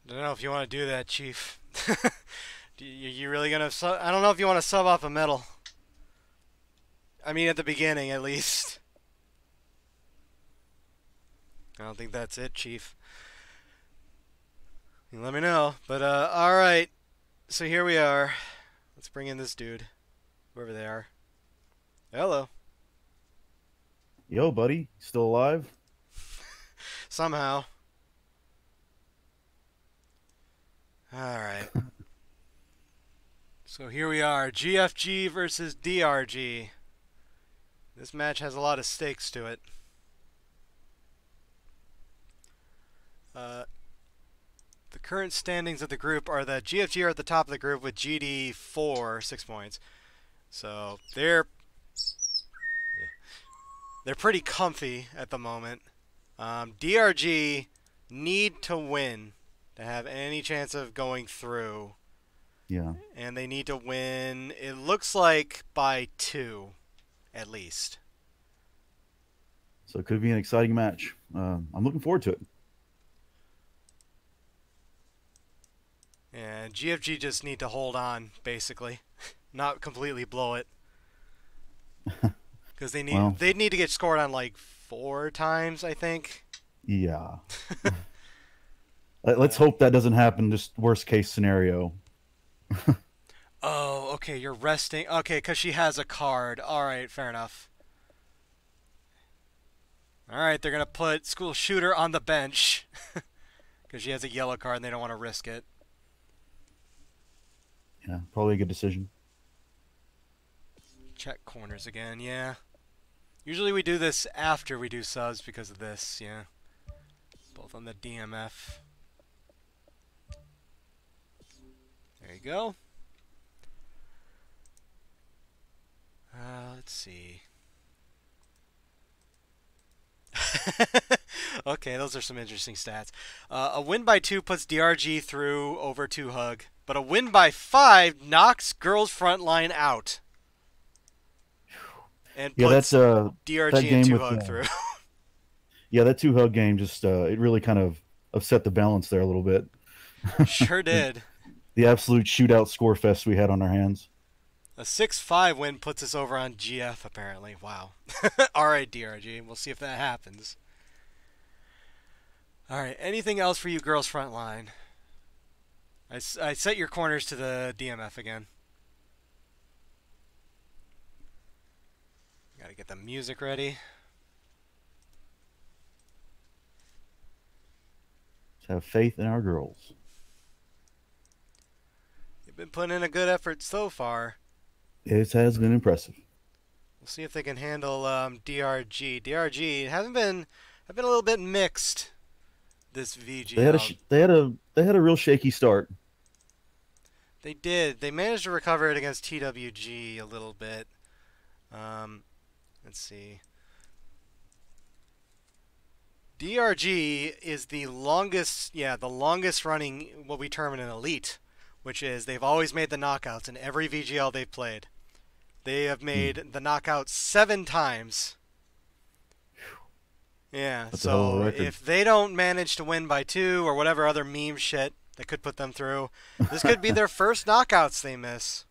Don't know if you want to do that, Chief. You really gonna I don't know if you want to sub off a metal. I mean, at the beginning, at least. I don't think that's it, Chief. You let me know. But, alright. So here we are. Let's bring in this dude. Whoever they are. Hello. Yo, buddy, still alive? Somehow. Alright. So here we are. GFG versus DRG. This match has a lot of stakes to it. Uh, the current standings of the group are that GFG are at the top of the group with GD 4, 6 points. So they're pretty comfy at the moment. DRG need to win to have any chance of going through. Yeah. And they need to win, it looks like, by 2, at least. So it could be an exciting match. I'm looking forward to it. And GFG just need to hold on, basically. Not completely blow it. Because Well, they need to get scored on like 4 times, I think. yeah. Let's Uh, hope that doesn't happen. Just worst case scenario. oh, okay, you're resting. Okay, because she has a card. Alright, fair enough. Alright, they're going to put School Shooter on the bench. Because she has a yellow card and they don't want to risk it. Yeah, probably a good decision. Check corners again, yeah. Usually we do this after we do subs because of this, yeah. Both on the DMF. There you go. Let's see. Okay, those are some interesting stats. A win by 2 puts DRG through over 2 hug, but a win by 5 knocks girls frontline out and Yeah, puts that DRG and game 2 with hug through. yeah, that two hug game just it really kind of upset the balance there a little bit. Sure the, did. the absolute shootout score fest we had on our hands. A 6-5 win puts us over on GF, apparently. Wow. Alright, DRG. We'll see if that happens. Alright, anything else for you girls front line? I set your corners to the DMF again. Gotta get the music ready. Let's have faith in our girls. You've been putting in a good effort so far. It has been impressive. We'll see if they can handle DRG. DRG have been a little bit mixed this VGL. They had a real shaky start. They did. They managed to recover it against TWG a little bit. Um, let's see. DRG is the longest running what we term an elite, which is they've always made the knockouts in every VGL they've played. They have Hmm. made the knockouts 7 times. Yeah, That's a hell of a so record. if they don't manage to win by 2 or whatever other meme shit that could put them through, this could be their first knockouts they miss.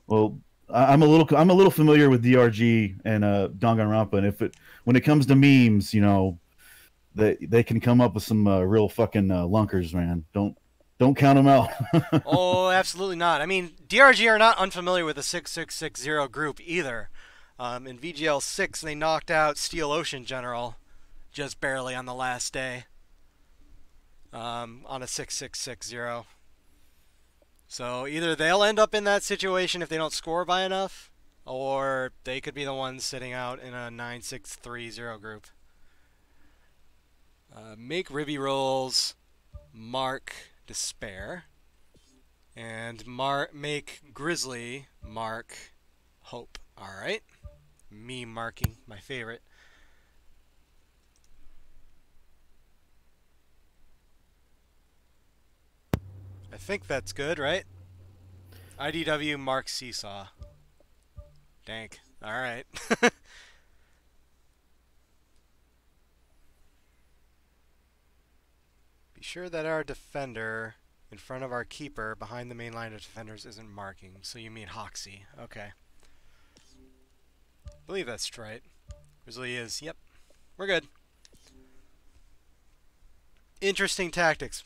Well, I'm a little familiar with DRG and Danganronpa, and if it when it comes to memes, they can come up with some real fucking lunkers, man. Don't count them out. Oh, absolutely not. I mean, DRG are not unfamiliar with the 6660 group either. In VGL 6, they knocked out Steel Ocean General just barely on the last day on a 6660. So either they'll end up in that situation if they don't score by enough, or they could be the ones sitting out in a 9630 group. Make Ribby rolls, mark Despair, and make Grizzly mark Hope. Alright. Me marking, my favorite. I think that's good, right? IDW mark Seesaw. Dank. Alright. Be sure that our defender in front of our keeper behind the main line of defenders isn't marking. So you mean Hoxie. Okay. I believe that's right. Grizzly is. Yep. We're good. Interesting tactics.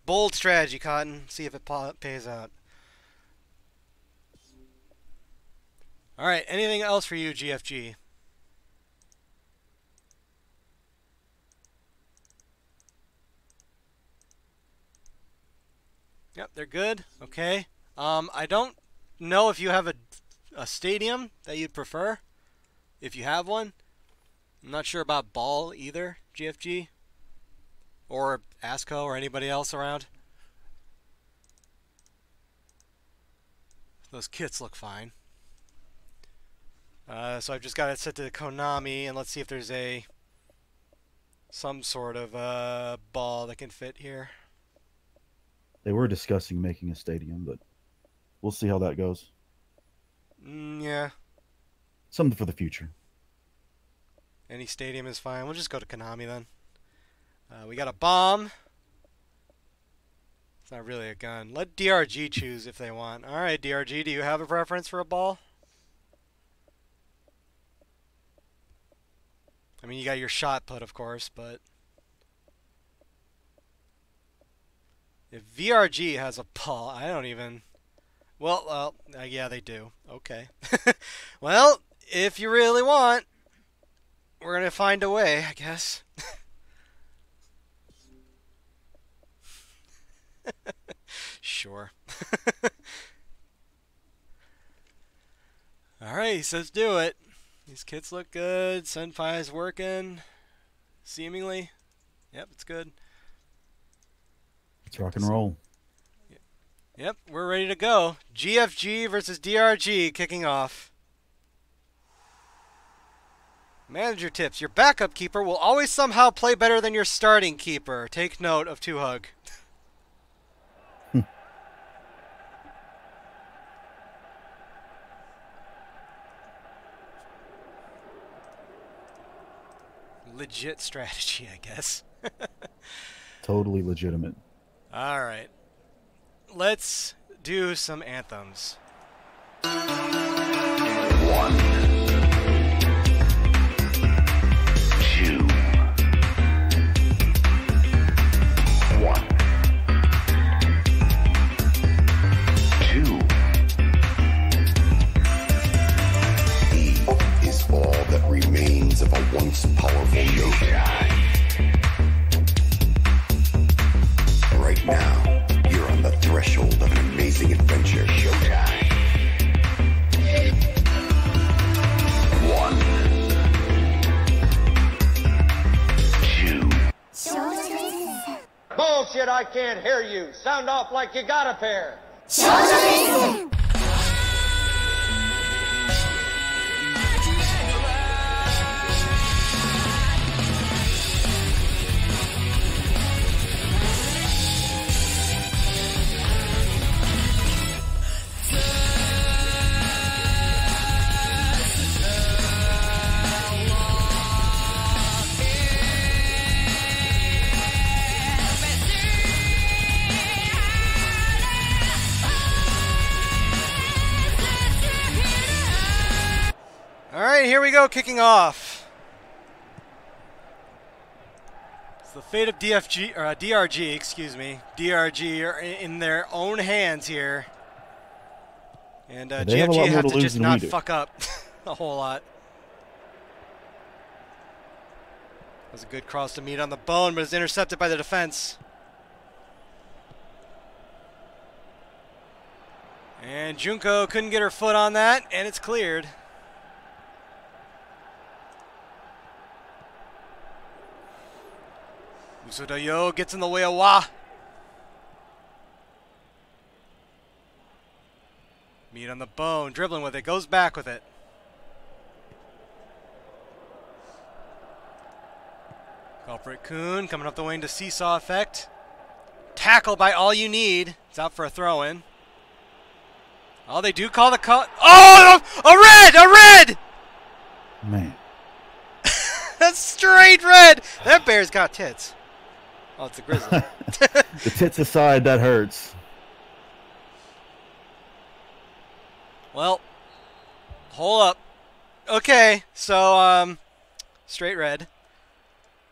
Bold strategy, Cotton. See if it pays out. Alright, anything else for you, GFG? Yep, they're good. Okay. I don't know if you have a stadium that you'd prefer. If you have one. I'm not sure about ball either, GFG. Or ASCO or anybody else around. Those kits look fine. So I've just got it set to Konami, and let's see if there's some sort of ball that can fit here. They were discussing making a stadium, but we'll see how that goes. Yeah. Something for the future. Any stadium is fine. We'll just go to Konami then. We got a bomb. It's not really a gun. Let DRG choose if they want. Alright, DRG, do you have a preference for a ball? I mean, you got your shot put, of course, but... if VRG has a ball, I don't even... Well, yeah, they do. Okay. Well, if you really want, we're going to find a way, I guess. Sure. Alright, he says do it. These kits look good. Senpai's working. Seemingly. Yep, it's good. Let's rock and roll. Yep, we're ready to go. GFG versus DRG kicking off. Manager tips. Your backup keeper will always somehow play better than your starting keeper. Take note of 2Hug. Legit strategy, I guess. Totally legitimate. Alright. Let's do some anthems. 1, 2, 1, 2. He is all that remains of a once powerful yokai. Right now, you're on the threshold of an amazing adventure. Showtime. 1, 2. Bullshit, I can't hear you. Sound off like you got a pair. Alright, here we go, kicking off. It's the fate of DRG, excuse me. DRG are in their own hands here. And GFG have to just not fuck up a whole lot. That was a good cross to meet on the bone, but it's intercepted by the defense. And Junko couldn't get her foot on that, and it's cleared. Usodayo gets in the way of Wa. Meat on the bone, dribbling with it, goes back with it. Culprit Kun coming up the wing to seesaw effect. Tackle by All You Need. It's out for a throw-in. Oh, they do call the call. Oh, a red! A red! Man. That's straight red! That bear's got tits. Oh, it's a grizzly. The tits aside, that hurts. Well, hold up. Okay, so, straight red.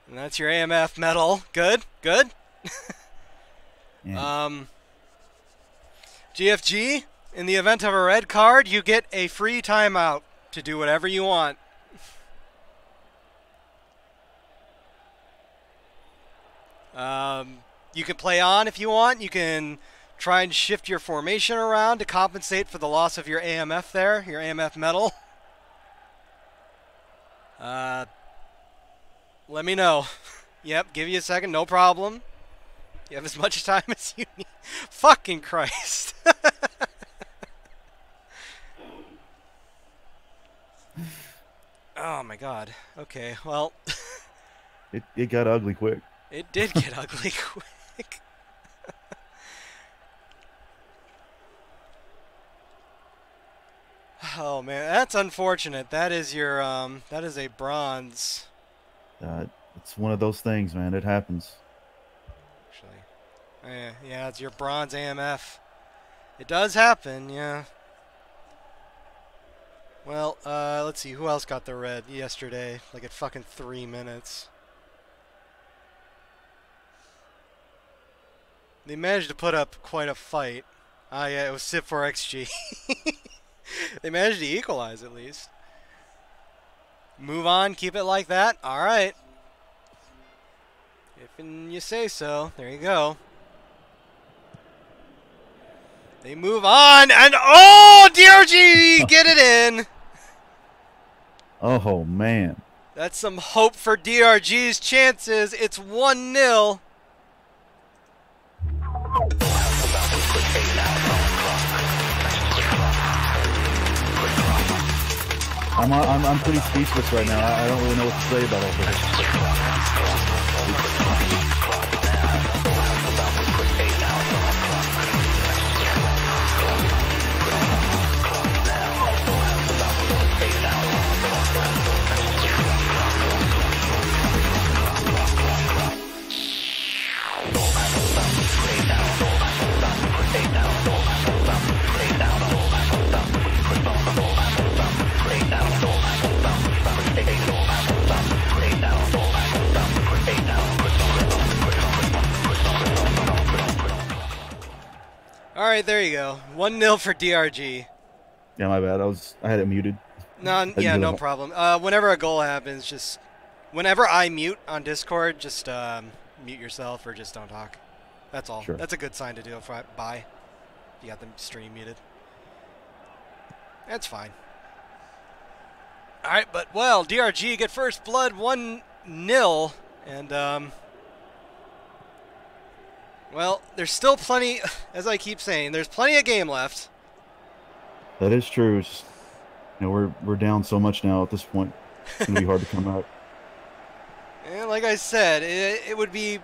And that's your AMF medal. Good, good. Yeah. GFG, in the event of a red card, you get a free timeout to do whatever you want. You can play on if you want. You can try and shift your formation around to compensate for the loss of your AMF there, your AMF medal. Let me know. Yep, give you a second, no problem. You have as much time as you need. Fucking Christ. Oh my god. Okay, well. It got ugly quick. It did get ugly quick. Oh man, that's unfortunate. That is your that is a bronze. It's one of those things, man. It happens. Actually, yeah, it's your bronze AMF. It does happen, yeah. Well, let's see, who else got the red yesterday? Like at fucking 3 minutes. They managed to put up quite a fight. Ah, yeah, it was SIP4XG. They managed to equalize at least. Move on, keep it like that. All right. If you say so. There you go. They move on, and oh, DRG, get it in. Oh, man. That's some hope for DRG's chances. It's 1-0. I'm pretty speechless right now. I don't really know what to say about all this. All right, there you go. 1-0 for DRG. Yeah, my bad. I had it muted. No, yeah, no problem. Whenever a goal happens, just whenever I mute on Discord, just mute yourself or just don't talk. That's all. Sure. That's a good sign to do. Bye. You got the stream muted. That's fine. All right, but well, DRG get first blood 1-0, and well, there's still plenty, as I keep saying, there's plenty of game left. That is true. It's just, you know, we're down so much now at this point. It's gonna be hard to come out. And like I said, it would be.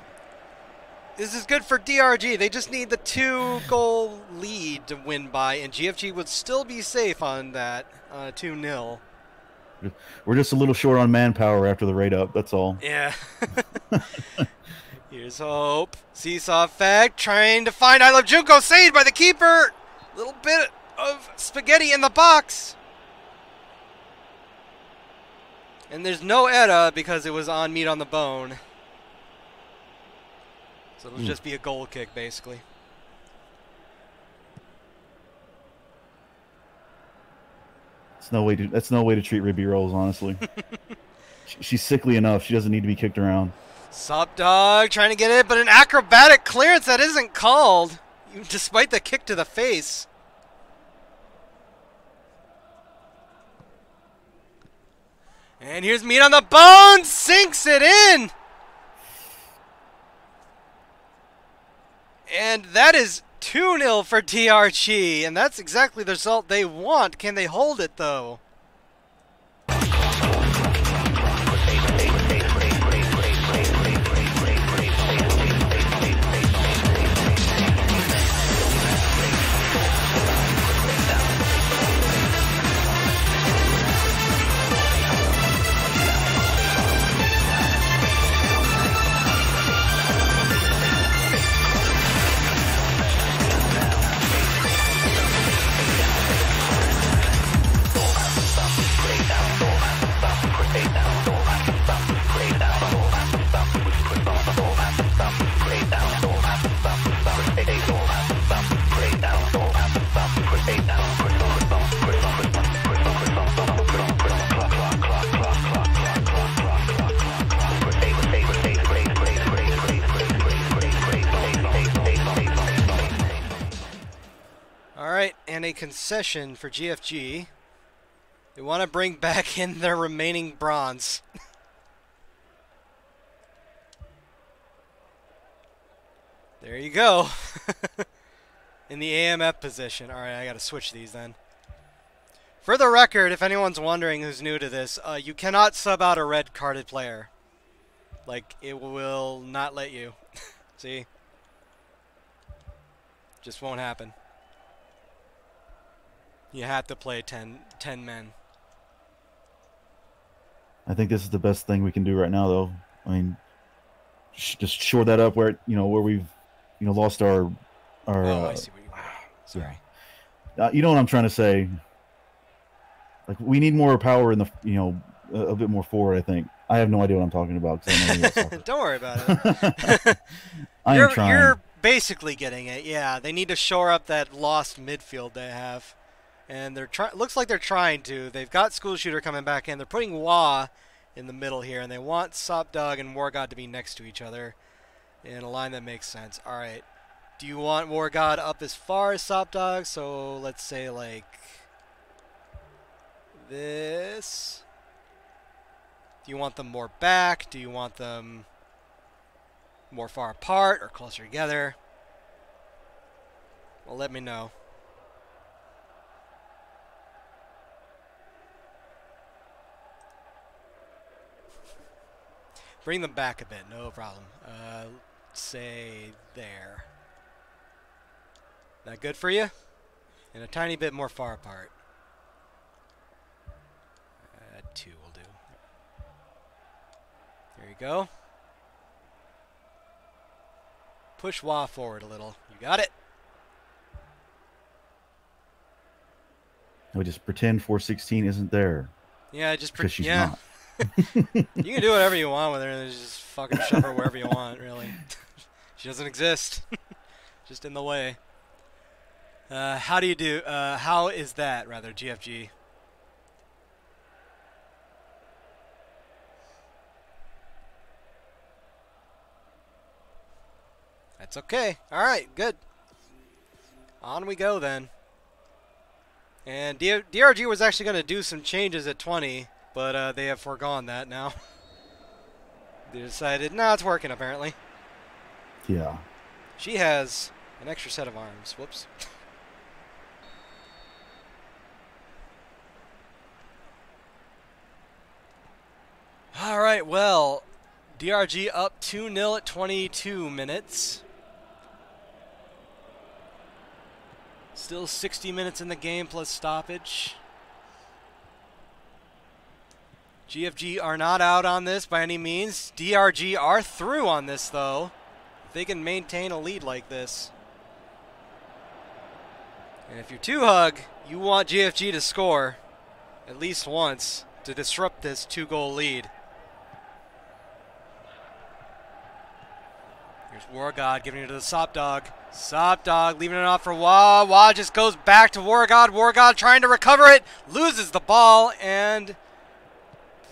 This is good for DRG. They just need the 2-goal lead to win by, and GFG would still be safe on that 2-0. We're just a little short on manpower after the raid up. That's all. Yeah. Here's hope. Seesaw effect, trying to find I Love Junko, saved by the keeper. Little bit of spaghetti in the box. And there's no Edda because it was on meat on the bone. So it'll just be a goal kick, basically. That's no way to treat Ribby Rolls, honestly. She's sickly enough. She doesn't need to be kicked around. Sup, dog, trying to get it, but an acrobatic clearance that isn't called, despite the kick to the face. And here's meat on the bone, sinks it in. And that is 2-0 for DRG, and that's exactly the result they want. Can they hold it, though? a concession for GFG. They want to bring back in their remaining bronze. There you go. In the AMF position. Alright, I gotta switch these then. For the record, if anyone's wondering who's new to this, you cannot sub out a red carded player. Like, it will not let you. See? Just won't happen. You have to play 10 men. I think this is the best thing we can do right now, though. I mean, just shore that up where where we've lost our. Oh, I see what you mean. Sorry. You know what I'm trying to say. Like, we need more power in the a bit more forward. I think. I have no idea what I'm talking about. 'Cause I know Don't worry about it. I'm trying. You're basically getting it. Yeah, they need to shore up that lost midfield they have, and they're looks like they're trying to. They've got School Shooter coming back in. They're putting Wah in the middle here, and they want Sopdog and War God to be next to each other in a line that makes sense. All right. Do you want War God up as far as Sopdog? So let's say like this. Do you want them more back? Do you want them more far apart or closer together? Well, let me know. Bring them back a bit, no problem. Say there. That good for you? And a tiny bit more far apart. 2 will do. There you go. Push Wah forward a little. You got it. We just pretend 416 isn't there. Yeah, just because she's yeah. not. You can do whatever you want with her, and just fucking shove her wherever you want. Really, she doesn't exist. Just in the way. How do you do? How is that, rather, GFG? That's okay. All right, good. On we go then. And DRG was actually going to do some changes at 20, but they have foregone that now. They decided, no, it's working apparently. Yeah. She has an extra set of arms. Whoops. All right, well, DRG up 2-0 at 22 minutes. Still 60 minutes in the game plus stoppage. GFG are not out on this by any means. DRG are through on this, though. If they can maintain a lead like this. And if you're 2Hug, you want GFG to score at least once to disrupt this 2-goal lead. Here's War God giving it to the Sopdog. Sopdog leaving it off for Wah. Wah just goes back to War God. War God trying to recover it. Loses the ball. And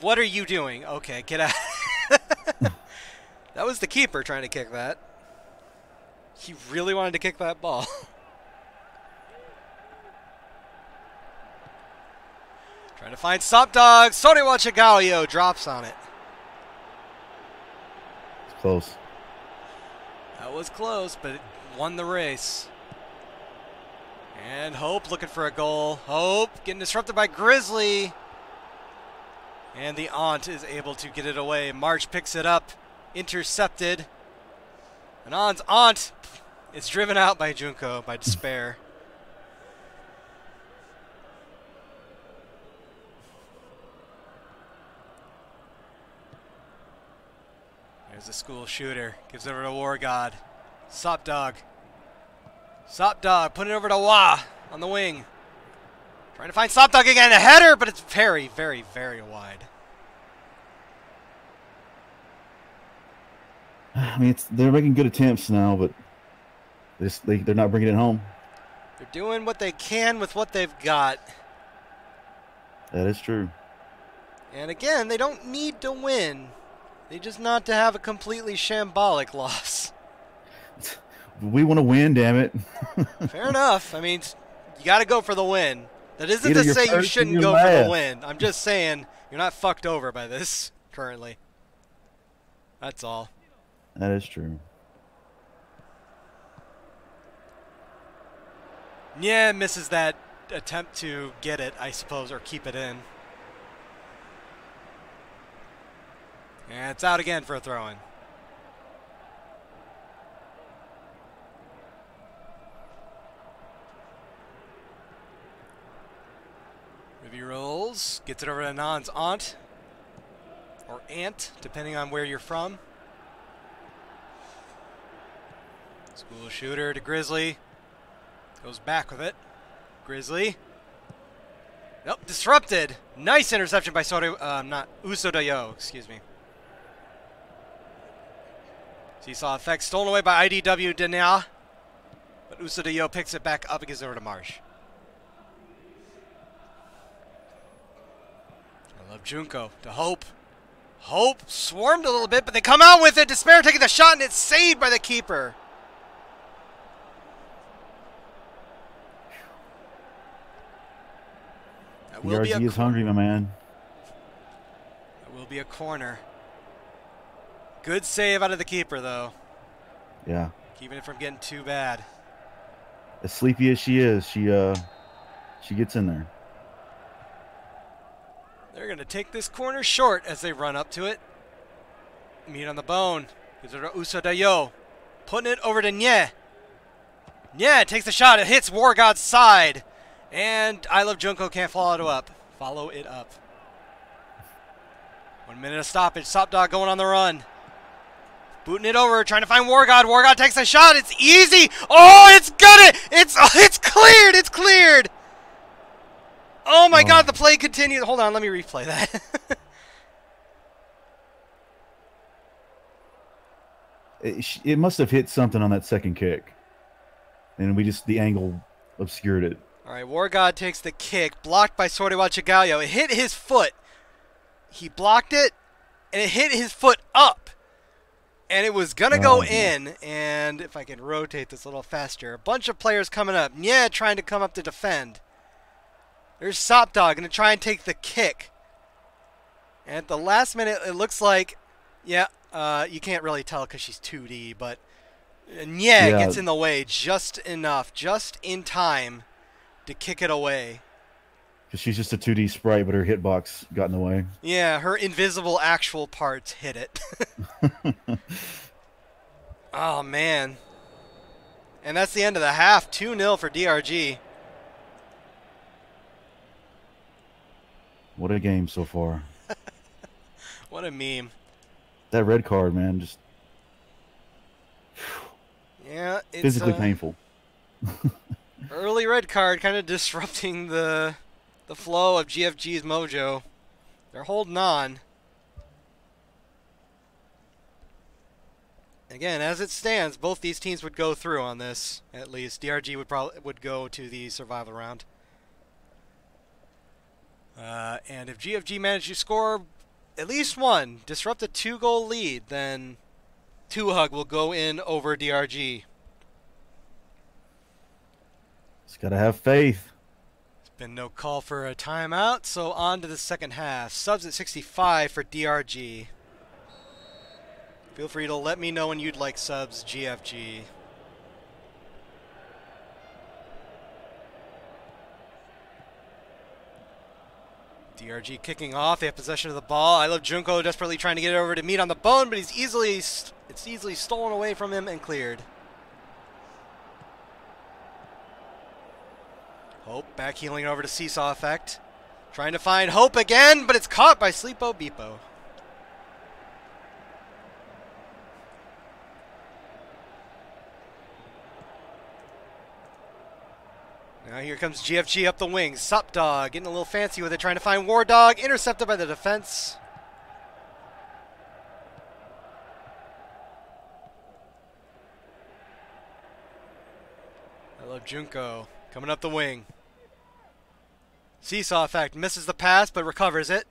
what are you doing? Okay, get out. That was the keeper trying to kick that. He really wanted to kick that ball. Trying to find Sopdog. Sonewa Chigalio drops on it. It's close. That was close, but it won the race. And Hope looking for a goal. Hope getting disrupted by Grizzly. And the Aunt is able to get it away. March picks it up. Intercepted. And Aunt is driven out by Junko by despair. There's the School Shooter. Gives it over to War God. Sopdog. Sopdog putting it over to Wah on the wing. Trying to find Sopdog again. A header, but it's very, very, very wide. I mean, they're making good attempts now, but they're not bringing it home. They're doing what they can with what they've got. That is true. And again, they don't need to win. They just not to have a completely shambolic loss. We want to win, damn it. Fair enough. I mean, You got to go for the win. That isn't Either to you're say you first or shouldn't you're go for the last. win. I'm just saying you're not fucked over by this currently. That's all. That is true. Yeah, misses that attempt to get it, I suppose, or keep it in. And it's out again for a throw-in. Review rolls. Gets it over to Nan's aunt. Or aunt, depending on where you're from. School shooter to Grizzly. Goes back with it. Grizzly. Nope, disrupted. Nice interception by Usodayo, excuse me. Seesaw effect stolen away by IDW Denia. But Usodayo picks it back up and gives it over to Marsh. I love Junko to Hope. Hope swarmed a little bit, but they come out with it. Despair taking the shot, and it's saved by the keeper. DRG is hungry, my man. That will be a corner. Good save out of the keeper, though. Yeah. Keeping it from getting too bad. As sleepy as she is, she gets in there. They're going to take this corner short as they run up to it. Meat on the bone. Gives it to Usodayo. Putting it over to Nye. Nye takes the shot. It hits War God's side. And I Love Junko can't follow it up. Follow it up. 1 minute of stoppage. Top Dog going on the run. Booting it over, trying to find War God. War God takes a shot. It's easy. Oh, it's good. It's cleared. It's cleared. Oh my God, the play continued. Hold on, let me replay that. It must have hit something on that second kick. And the angle obscured it. All right, War God takes the kick, blocked by Sorewa Chigayo. It hit his foot. He blocked it, and it hit his foot up. And it was going to go in, and if I can rotate this a little faster, a bunch of players coming up. Yeah, trying to come up to defend. There's Sopdog going to try and take the kick. And at the last minute, it looks like, you can't really tell because she's 2D, but Nye gets in the way just enough, just in time to kick it away. Because she's just a 2D sprite, but her hitbox got in the way. Yeah, her invisible actual parts hit it. Oh, man. And that's the end of the half. 2-0 for DRG. What a game so far. What a meme. That red card, man, just... Yeah, it's physically painful. Early red card kind of disrupting the flow of GFG's mojo. They're holding on. Again, as it stands, both these teams would go through on this. At least DRG would go to the survival round. And if GFG managed to score at least one, disrupt a 2-goal lead, then 2-Hug will go in over DRG. Just gotta have faith. There's been no call for a timeout, so on to the second half. Subs at 65 for DRG. Feel free to let me know when you'd like subs, GFG. DRG kicking off. They have possession of the ball. I Love Junko desperately trying to get it over to Meat on the bone, but it's easily stolen away from him and cleared. Hope back healing over to Seesaw Effect. Trying to find Hope again, but it's caught by Sleepo Beepo. Now here comes GFG up the wings. Sup Dog getting a little fancy with it, trying to find War Dog. Intercepted by the defense. I Love Junko coming up the wing. Seesaw Effect misses the pass but recovers it.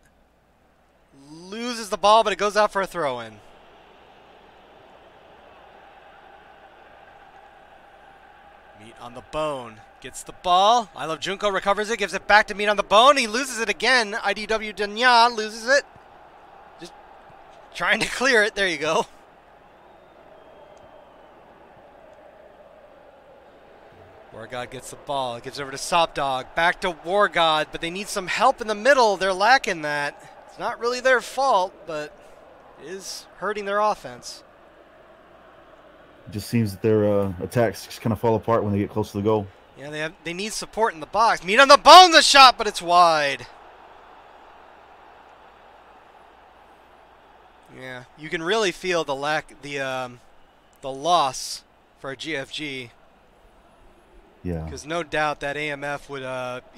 Loses the ball, but it goes out for a throw-in. Meat on the bone. Gets the ball. I Love Junko recovers it, gives it back to Meat on the bone. He loses it again. IDW Danya loses it. Just trying to clear it. There you go. War God gets the ball. Gives over to Sop Dog. Back to War God, but they need some help in the middle. They're lacking that. It's not really their fault, but it is hurting their offense. It just seems that their attacks just kind of fall apart when they get close to the goal. Yeah, they need support in the box. Meat on the bone's a shot, but it's wide. Yeah, you can really feel the loss for GFG. Yeah. Because no doubt that AMF would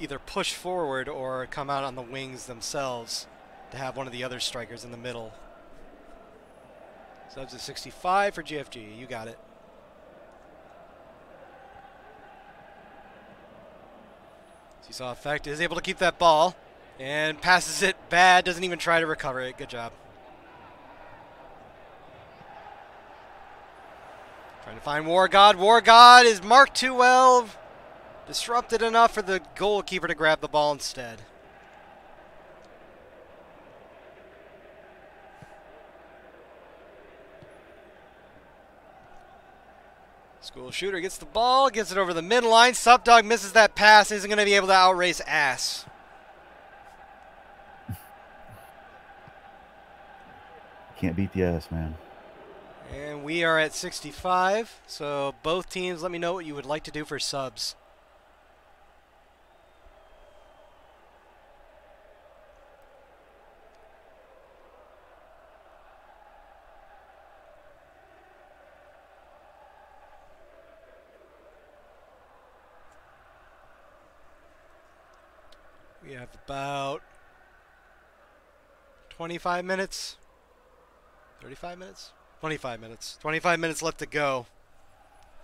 either push forward or come out on the wings themselves to have one of the other strikers in the middle. Subs at 65 for GFG. You got it. Seesaw effect is able to keep that ball and passes it bad. Doesn't even try to recover it. Good job. Trying to find War God. War God is marked too well. Disrupted enough for the goalkeeper to grab the ball instead. School shooter gets the ball, gets it over the midline. Supdog misses that pass, isn't going to be able to outrace Ass. Can't beat the ass, man. And we are at 65, so both teams, let me know what you would like to do for subs. We have about 25 minutes, 35 minutes, 25 minutes. 25 minutes left to go,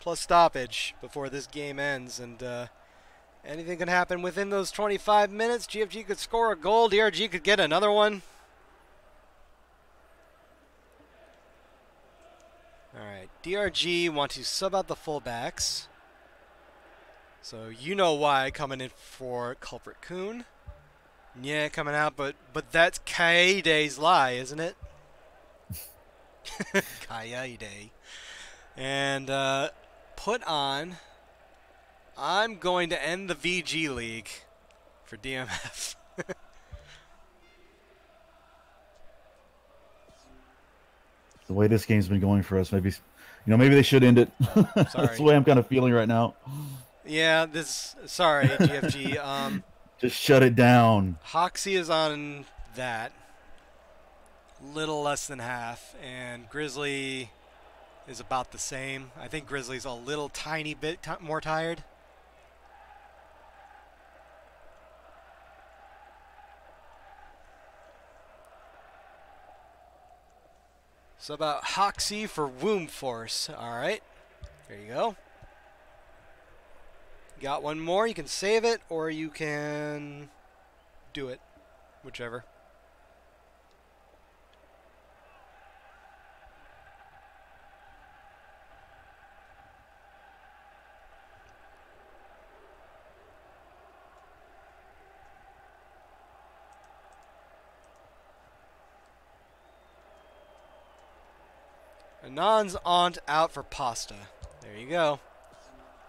plus stoppage before this game ends, and anything can happen within those 25 minutes. GFG could score a goal, DRG could get another one. Alright, DRG want to sub out the fullbacks. So you know why, coming in for Culprit Coon. Yeah, coming out, but that's Kaede's lie, isn't it? Kaede. And put on, I'm going to end the VG League for DMF. The way this game's been going for us, maybe they should end it. That's the way I'm kind of feeling right now. Yeah, sorry, GFG. Just shut it down. Hoxie is on that. Little less than half, and Grizzly is about the same. I think Grizzly's a little tiny bit more tired. So about Hoxie for Womb Force. All right, there you go. Got one more. You can save it, or you can do it, whichever. Anon's aunt out for pasta. There you go.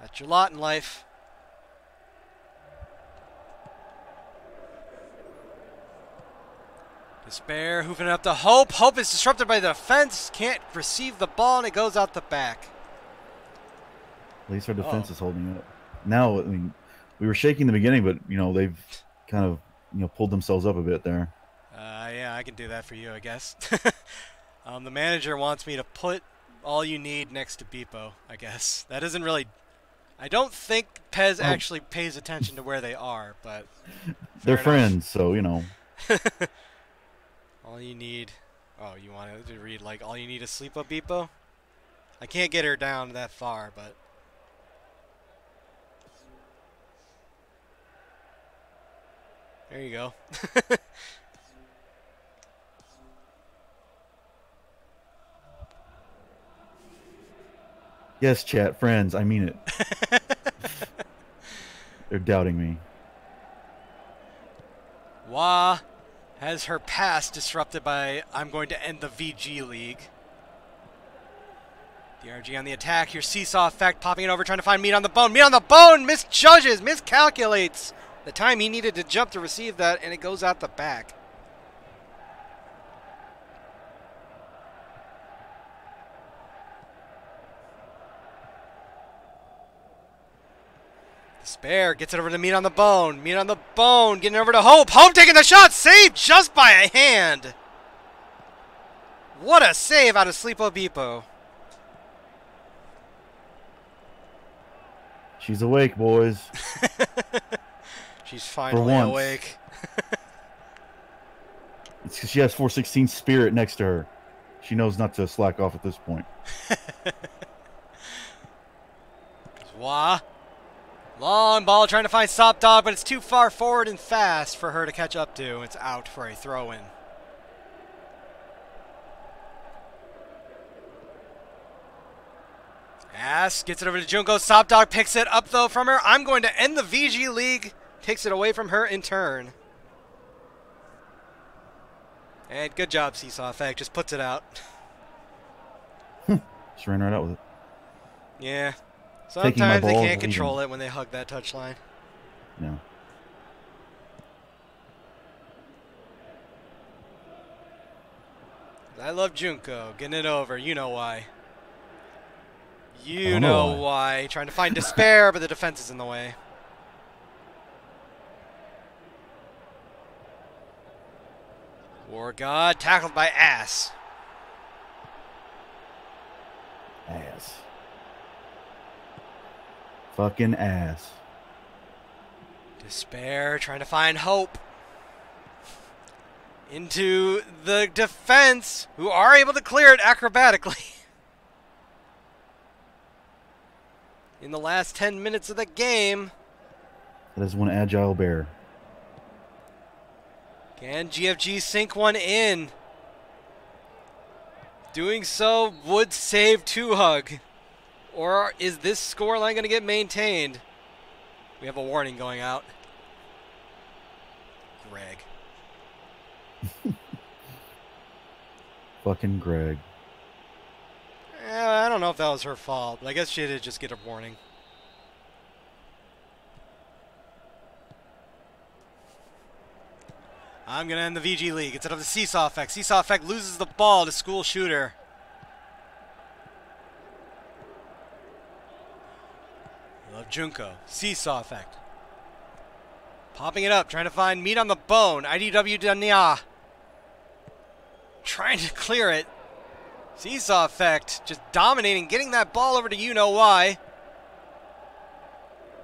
That's your lot in life. Despair hoofing it up to Hope. Hope is disrupted by the defense. Can't receive the ball, and it goes out the back. At least our defense is holding up. Now, I mean, we were shaking in the beginning, but they've kind of pulled themselves up a bit there. Yeah, I can do that for you, I guess. The manager wants me to put All You Need next to Beepo, I guess. That isn't really... I don't think Pez actually pays attention to where they are, but... They're friends, so, All You Need... Oh, you wanted to read, like, All You Need is Sleep Up, Beepo? I can't get her down that far, but... There you go. Yes, chat, friends, I mean it. They're doubting me. Wah has her pass disrupted by I'm going to end the VG League. DRG on the attack. Here, Seesaw Effect popping it over, trying to find Meat on the Bone. Meat on the Bone misjudges, miscalculates the time he needed to jump to receive that, and it goes out the back. Despair gets it over to Meat on the Bone. Meat on the Bone getting over to Hope. Hope taking the shot. Saved just by a hand. What a save out of Sleepo Beepo. She's awake, boys. She's finally awake. It's because she has 416 Spirit next to her. She knows not to slack off at this point. Wah. Long ball trying to find Sop Dog, but it's too far forward and fast for her to catch up to. It's out for a throw-in. Ass gets it over to Junko. Sop Dog picks it up, though, from her. I'm going to end the VG League. Takes it away from her in turn. And good job, Seesaw Effect. Just puts it out. Just ran right out with it. Yeah. Sometimes they can't control it when they hug that touchline. No. I love Junko. Getting it over. You know why. You know why. Trying to find Despair, but the defense is in the way. War God tackled by Ass. Ass. Fucking ass. Despair trying to find Hope. Into the defense, who are able to clear it acrobatically. In the last 10 minutes of the game. That is one agile bear. Can GFG sink one in? Doing so would save 2Hug. Or is this scoreline going to get maintained? We have a warning going out. Greg. Fucking Greg. I don't know if that was her fault, but I guess she did just get a warning. I'm going to end the VG League. It's out of the Seesaw Effect. Seesaw Effect loses the ball to School Shooter. Love Junko. Seesaw Effect. Popping it up, trying to find Meat on the Bone. IDW Danya. Trying to clear it. Seesaw Effect just dominating, getting that ball over to you know why.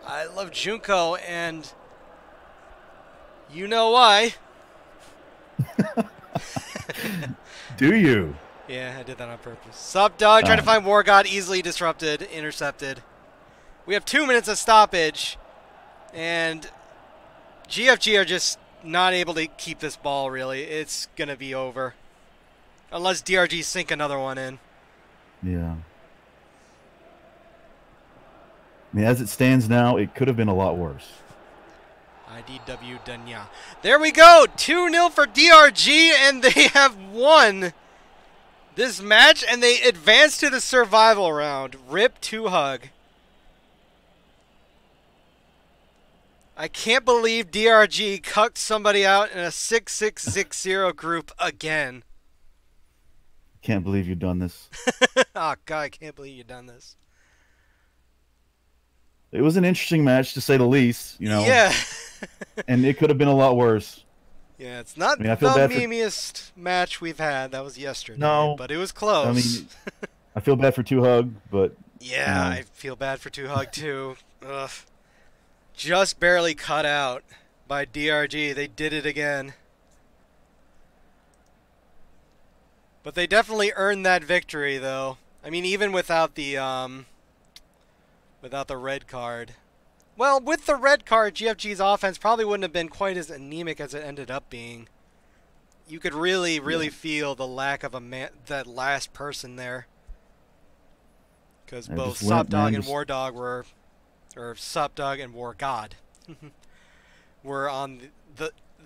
I love Junko and you know why. Do you? Yeah, I did that on purpose. Sup, Dog, trying to find War God, easily disrupted, intercepted. We have 2 minutes of stoppage, and GFG are just not able to keep this ball, really. It's going to be over. Unless DRG sink another one in. Yeah. I mean, as it stands now, it could have been a lot worse. IDW Danya. There we go! 2-0 for DRG, and they have won this match, and they advance to the survival round. Rip 2Hug. I can't believe DRG cucked somebody out in a 6-6-6-0 group again. Can't believe you've done this. Oh, God, I can't believe you've done this. It was an interesting match, to say the least, you know. Yeah. And it could have been a lot worse. Yeah, it's not I the memeiest match we've had. That was yesterday. No. But it was close. I mean, I feel bad for 2Hug, but... Yeah, I feel bad for 2Hug, too. Ugh. Just barely cut out by DRG. They did it again. But they definitely earned that victory, though. I mean, even without the red card. Well, with the red card, GFG's offense probably wouldn't have been quite as anemic as it ended up being. You could really, really feel the lack of that last person there. Because both Sop Dog and War Dog were... Or Sup Dog and War God were on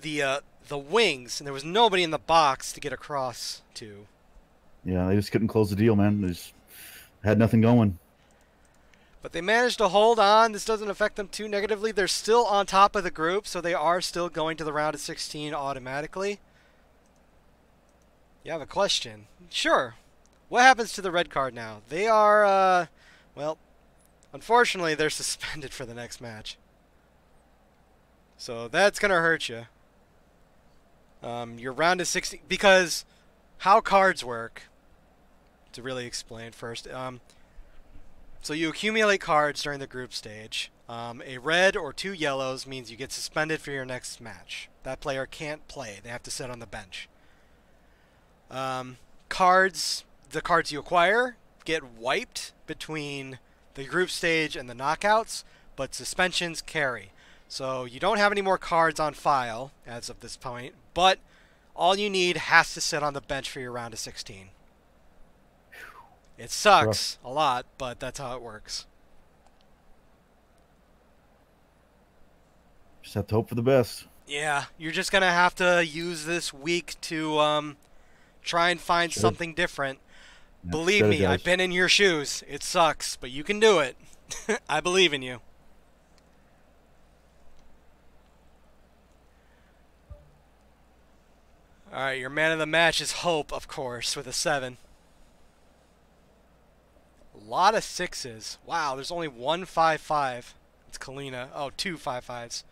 the wings, and there was nobody in the box to get across to. Yeah, they just couldn't close the deal, man. They just had nothing going. But they managed to hold on. This doesn't affect them too negatively. They're still on top of the group, so they are still going to the round of 16 automatically. You have a question? Sure. What happens to the red card now? They are, well, unfortunately, they're suspended for the next match. So that's going to hurt you. Your round of 16, because how cards work, to really explain first, so you accumulate cards during the group stage. A red or 2 yellows means you get suspended for your next match. That player can't play. They have to sit on the bench. The cards you acquire get wiped between the group stage and the knockouts, but suspensions carry. So you don't have any more cards on file as of this point, but all you need has to sit on the bench for your round of 16. It sucks a lot, but that's how it works. Just have to hope for the best. Yeah, you're just going to have to use this week to try and find something different. Yeah, Believe me, I've been in your shoes. It sucks, but you can do it. I believe in you. Alright, your man of the match is Hope, of course, with a 7. A lot of 6s. Wow, there's only 1 5-5. It's Kalina. Oh, 2 5-5s.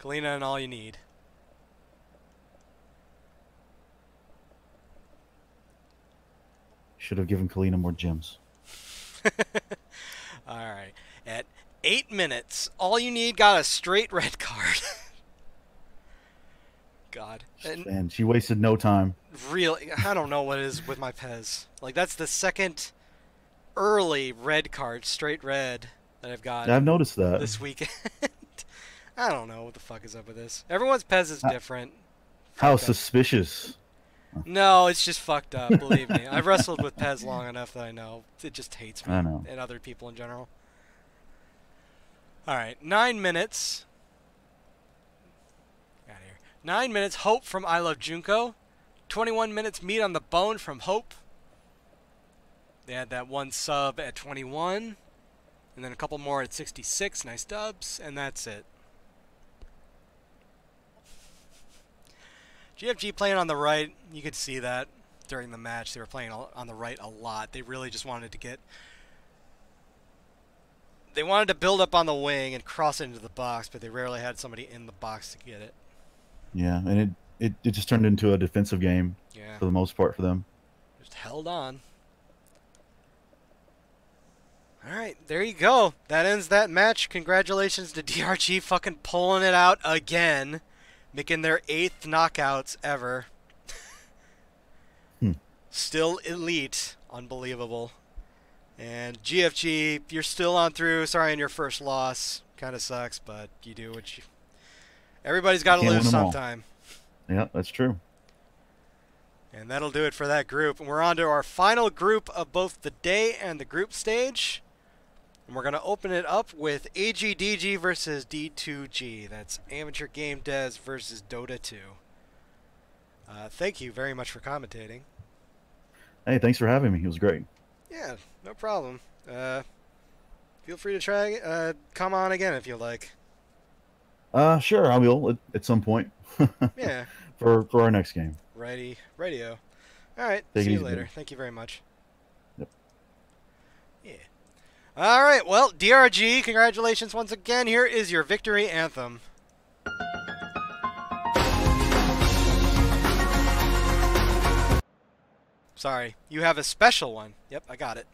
Kalina and all you need. Should have given Kalina more gems. Alright. At 8 minutes, all you need got a straight red card. God. And she wasted no time. Really, I don't know what it is with my Pez. Like, that's the second early red card, straight red, that I've got. I've noticed that. This weekend. I don't know what the fuck is up with this. Everyone's Pez is different. How suspicious. No, it's just fucked up, believe me. I've wrestled with Pez long enough that I know. It just hates me I know. and other people in general. Alright, 9 minutes. 9 minutes, Hope from I Love Junko. 21 minutes, Meat on the Bone from Hope. They had that one sub at 21. And then a couple more at 66. Nice dubs. And that's it. GFG playing on the right. You could see that during the match. They were playing on the right a lot. They really just wanted to get... They wanted to build up on the wing and cross it into the box, but they rarely had somebody in the box to get it. Yeah, and it just turned into a defensive game for the most part for them. Just held on. Alright, there you go. That ends that match. Congratulations to DRG fucking pulling it out again. Making their 8th knockouts ever. Still elite. Unbelievable. And GFG, you're still on through. Sorry on your first loss. Kind of sucks, but you do what you... Everybody's got to lose sometime. Yeah, that's true. And that'll do it for that group. And we're on to our final group of both the day and the group stage. And we're going to open it up with AGDG versus D2G. That's Amateur Game Devs versus Dota 2. Thank you very much for commentating. Hey, thanks for having me. It was great. Yeah, no problem. Feel free to try come on again if you like. Sure, I will at some point. Yeah. For our next game. Righty, radio. All right. Take See it you easy, later. man. Thank you very much. Yep. Yeah. All right. Well, DRG, congratulations once again. Here is your victory anthem. Sorry, you have a special one. Yep, I got it.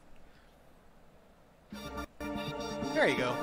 There you go.